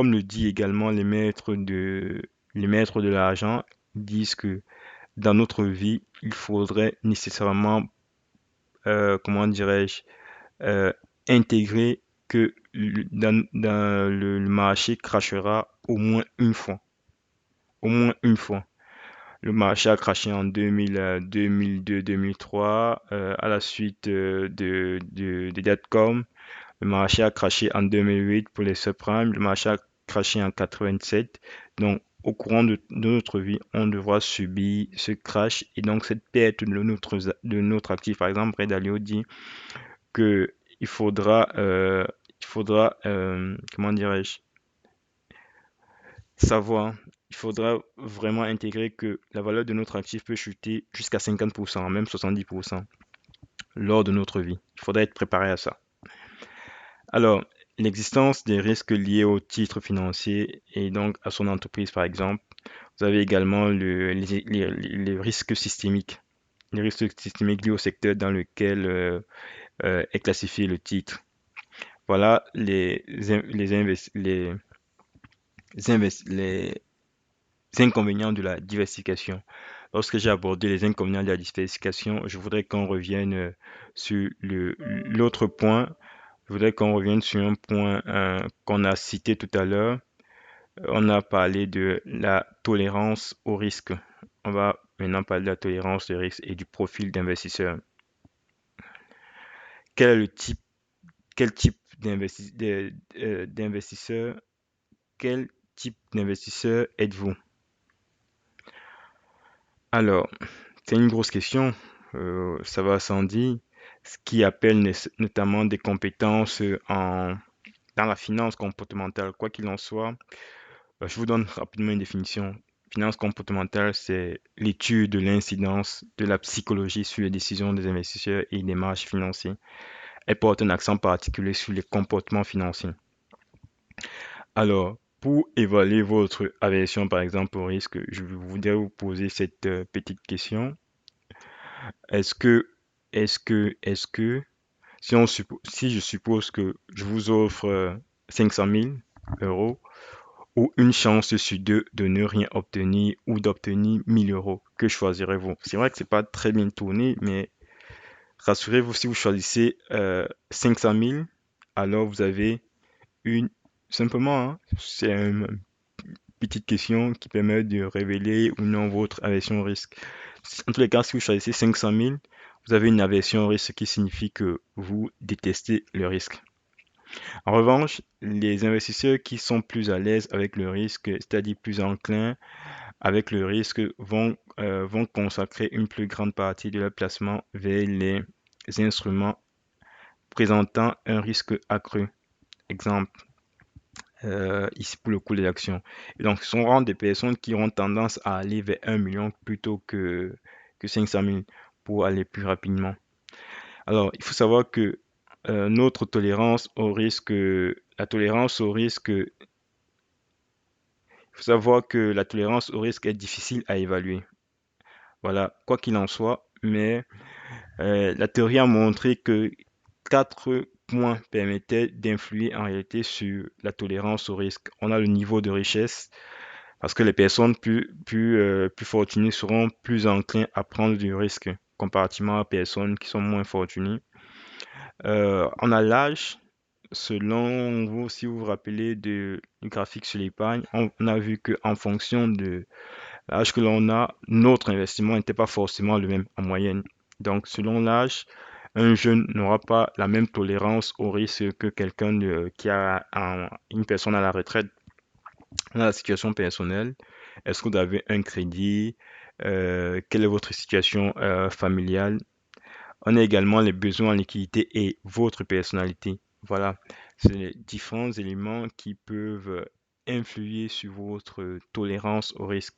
Comme le dit également les maîtres de l'argent, disent que dans notre vie, il faudrait nécessairement, comment dirais-je, euh, intégrer que dans le marché crachera au moins une fois. Au moins une fois. Le marché a craché en 2002-2003 à la suite des dot-com. Le marché a craché en 2008 pour les subprimes. Le marché a craché en 87. Donc, au courant de notre vie, on devra subir ce crash et donc cette perte de notre actif. Par exemple, Ray Dalio dit que comment dirais-je, savoir, il faudra vraiment intégrer que la valeur de notre actif peut chuter jusqu'à 50%, même 70% lors de notre vie. Il faudra être préparé à ça. Alors, l'existence des risques liés au titre financier et donc à son entreprise, par exemple. Vous avez également les risques systémiques. Les risques systémiques liés au secteur dans lequel est classifié le titre. Voilà les inconvénients de la diversification. Lorsque j'ai abordé les inconvénients de la diversification, je voudrais qu'on revienne sur l'autre point. Je voudrais qu'on revienne sur un point qu'on a cité tout à l'heure. On a parlé de la tolérance au risque. On va maintenant parler de la tolérance au risque et du profil d'investisseur. Quel est le type, quel type d'investisseur, quel type d'investisseur êtes-vous? Alors, c'est une grosse question, ça va sans dire, ce qui appelle notamment des compétences dans la finance comportementale. Quoi qu'il en soit, je vous donne rapidement une définition. Finance comportementale, c'est l'étude de l'incidence de la psychologie sur les décisions des investisseurs et des marchés financiers. Elle porte un accent particulier sur les comportements financiers. Alors, pour évaluer votre aversion, par exemple, au risque, je voudrais vous poser cette petite question. Est-ce que, est-ce que, si je suppose que je vous offre 500 000 euros ou une chance sur deux de ne rien obtenir ou d'obtenir 1000 euros, que choisirez-vous? C'est vrai que c'est pas très bien tourné, mais rassurez-vous, si vous choisissez 500 000, alors vous avez une, simplement, hein, c'est une petite question qui permet de révéler ou non votre aversion au risque. En tous les cas, si vous choisissez 500 000, vous avez une aversion au risque, ce qui signifie que vous détestez le risque. En revanche, les investisseurs qui sont plus à l'aise avec le risque, c'est-à-dire plus enclins avec le risque, vont consacrer une plus grande partie de leur placement vers les instruments présentant un risque accru. Exemple, ici pour le coût des actions. Et donc, ce seront des personnes qui auront tendance à aller vers 1 million plutôt que 500 000 pour aller plus rapidement. Alors, il faut savoir que notre tolérance au risque, la tolérance au risque, il faut savoir que la tolérance au risque est difficile à évaluer. Voilà, quoi qu'il en soit, mais la théorie a montré que 4 points permettaient d'influer en réalité sur la tolérance au risque. On a le niveau de richesse, parce que les personnes plus fortunées seront plus enclins à prendre du risque comparativement à personnes qui sont moins fortunées. On a l'âge. Selon vous, si vous vous rappelez du graphique sur l'épargne, on a vu qu'en fonction de l'âge que l'on a, notre investissement n'était pas forcément le même en moyenne. Donc, selon l'âge, un jeune n'aura pas la même tolérance au risque que quelqu'un qui a une personne à la retraite. On a la situation personnelle. Est-ce que vous avez un crédit? Quelle est votre situation familiale? On a également les besoins en liquidité et votre personnalité. Voilà, c'est les différents éléments qui peuvent influer sur votre tolérance au risque.